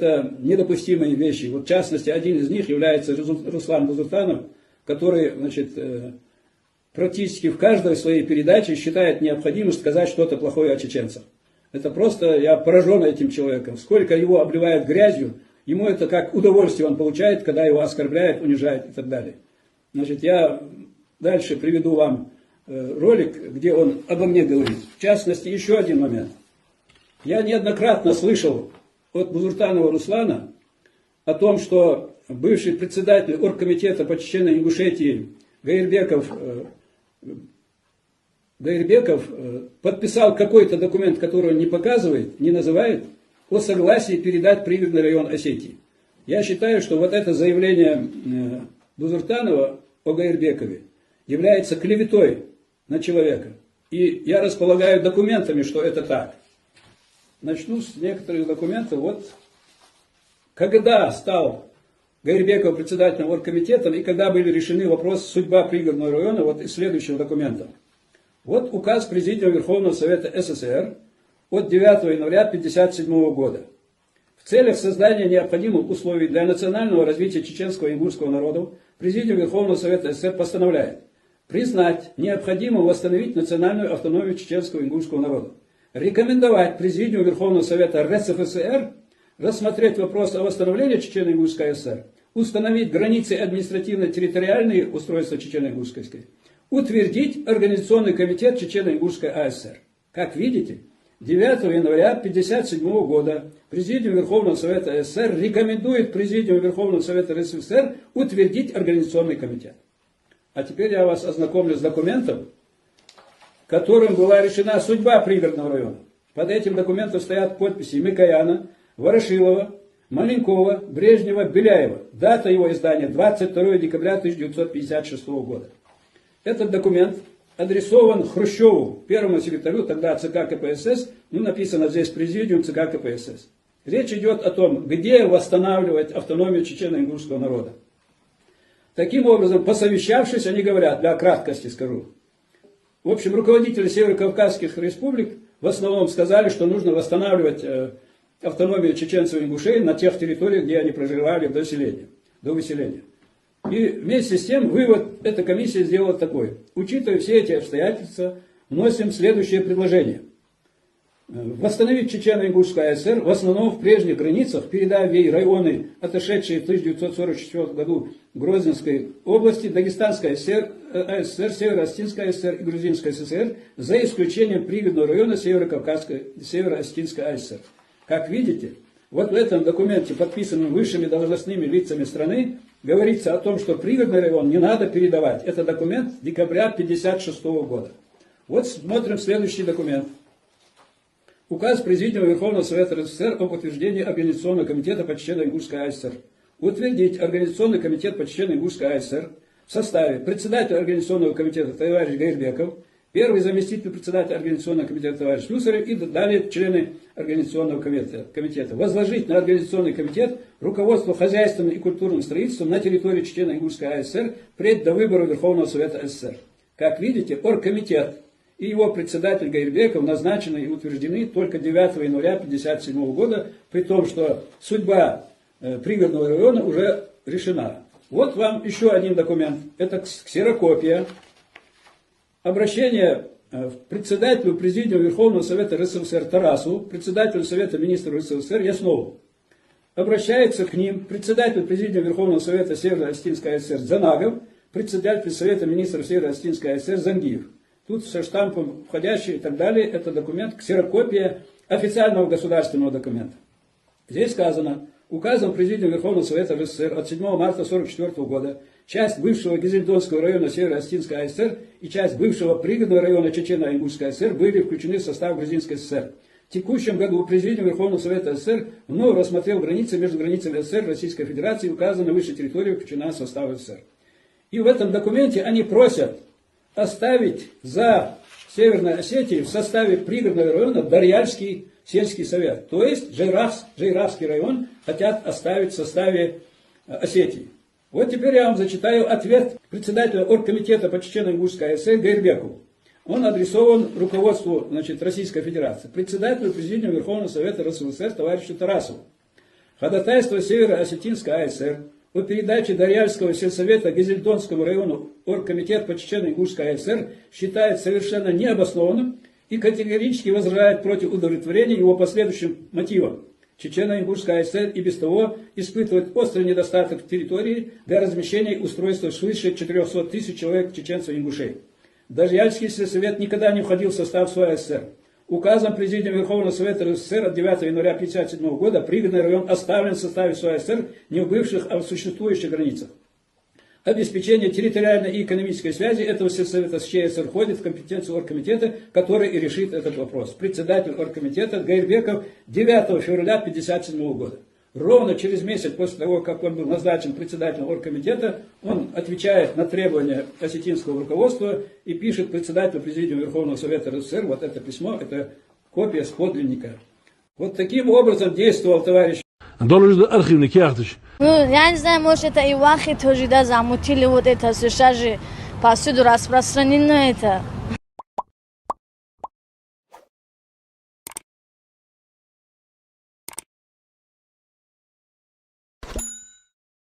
это недопустимые вещи. Вот в частности, один из них является Руслан Бузуртанов, который, значит, практически в каждой своей передаче считает необходимым сказать что-то плохое о чеченцах. Это просто, я поражен этим человеком. Сколько его обливают грязью, ему это как удовольствие он получает, когда его оскорбляют, унижают и так далее. Значит, я дальше приведу вам ролик, где он обо мне говорит. В частности, еще один момент. Я неоднократно слышал от Бузуртанова Руслана о том, что бывший председатель оргкомитета по Чечено-Ингушетии Гаирбеков подписал какой-то документ, который он не показывает, не называет, о согласии передать пригородный район Осетии. Я считаю, что вот это заявление Бузуртанова о Гаирбекове является клеветой на человека. И я располагаю документами, что это так. Начну с некоторых документов. Вот когда стал Гаирбеков председателем оргкомитета и когда были решены вопросы судьба пригородного района, вот из следующего документа. Вот указ Президиума Верховного Совета СССР от 9 января 1957 года. В целях создания необходимых условий для национального развития чеченского и ингушского народов Президиум Верховного Совета СССР постановляет признать необходимым восстановить национальную автономию чеченского и ингушского народа. Рекомендовать Президиуму Верховного Совета РСФСР рассмотреть вопрос о восстановлении Чечено-Ингушской ССР, установить границы административно-территориальные устройства Чечено-Ингушской ССР, утвердить Организационный комитет Чечено-Ингушской АСР. Как видите, 9 января 1957 года Президиум Верховного Совета СССР рекомендует Президиуму Верховного Совета РСФСР утвердить Организационный комитет. А теперь я вас ознакомлю с документом, которым была решена судьба пригородного района. Под этим документом стоят подписи Микояна, Ворошилова, Маленкова, Брежнева, Беляева. Дата его издания 22 декабря 1956 года. Этот документ адресован Хрущеву, первому секретарю тогда ЦК КПСС, написано здесь Президиум ЦК КПСС. Речь идет о том, где восстанавливать автономию чечено-ингушского народа. Таким образом, посовещавшись, они говорят, для краткости скажу. В общем, руководители северокавказских республик в основном сказали, что нужно восстанавливать автономию чеченцев и ингушей на тех территориях, где они проживали до выселения. И вместе с тем вывод эта комиссия сделала такой. Учитывая все эти обстоятельства, вносим следующее предложение. Восстановить Чечено-Ингушскую АСР в основном в прежних границах, передав ей районы, отошедшие в 1944 году Грозненской области, Дагестанской АСР, Северо-Осетинской АСР и Грузинской ССР, за исключением пригородного района Северо-Осетинской АСР. Как видите, вот в этом документе, подписанном высшими должностными лицами страны, говорится о том, что пригородный район не надо передавать. Это документ декабря 1956 года. Вот смотрим следующий документ. Указ Президиума Верховного Совета РСФСР об утверждении Организационного комитета по Чечено-Ингушской АСР. Утвердить Организационный комитет по Чечено-Ингушской АСР в составе председателя Организационного комитета товарищ Гаирбеков, первый заместитель председателя Организационного комитета товарищ Слюсарев и далее члены Организационного комитета. Возложить на Организационный комитет руководство хозяйственным и культурным строительством на территории Чечено-Ингушской АСР впредь до выбора Верховного Совета СССР. Как видите, оргкомитет и его председатель Гаирбеков назначены и утверждены только 9 января 1957 года, при том, что судьба пригородного района уже решена. Вот вам еще один документ. Это ксерокопия. Обращение председателю Президиума Верховного Совета РСФСР Тарасу, председателю Совета Министров РСФСР Яснову. Обращается к ним председатель Президиума Верховного Совета Северо-Осетинской АСР Занагов, председатель Совета Министров Северо-Осетинской АСР Зангиев. Тут со штампом входящий и так далее, это документ, ксерокопия официального государственного документа. Здесь сказано, указом Президиума Верховного Совета РСФСР от 7 марта 1944 года часть бывшего Гизельдонского района Северо-Осетинской АСР и часть бывшего пригородного района Чечено-Ингушской АСР были включены в состав Грузинской ССР. В текущем году Президиум Верховного Совета СССР вновь рассмотрел границы между границами СССР и Российской Федерации, указанная выше территория включена в состав СССР. И в этом документе они просят оставить за Северной Осетией в составе пригородного района Дарьяльский сельский совет. То есть Жайравский район хотят оставить в составе Осетии. Вот теперь я вам зачитаю ответ председателя оргкомитета по Чечено-Ингушской АСР Гаирбекову. Он адресован руководству Российской Федерации, председателю Президиума Верховного Совета РСФСР товарищу Тарасову. Ходатайство Северо-Осетинской АСР о передаче Дарьяльского сельсовета Гизельдонскому району Оргкомитет по Чечено-Ингушской АСР считает совершенно необоснованным и категорически возражает против удовлетворения его последующим мотивам. Чечено-Ингушская АСР и без того испытывает острый недостаток территории для размещения и устройства свыше 400 тысяч человек чеченцев и ингушей. Дарьяльский сельсовет никогда не входил в состав своей АСР. Указом Президиума Верховного Совета РСФСР от 9 января 1957 года пригородный район оставлен в составе своей АСР не в бывших, а в существующих границах. Обеспечение территориальной и экономической связи этого сельсовета с ЧСР входит в компетенцию оргкомитета, который и решит этот вопрос. Председатель оргкомитета Гайрбеков 9 февраля 1957 года. Ровно через месяц после того, как он был назначен председателем оргкомитета, он отвечает на требования осетинского руководства и пишет председателю Президиума Верховного Совета РСФСР, вот это письмо, это копия с подлинника. Вот таким образом действовал товарищ. Ну, я не знаю, может это и вахи тоже, да, замутили вот это, все же повсюду распространено это.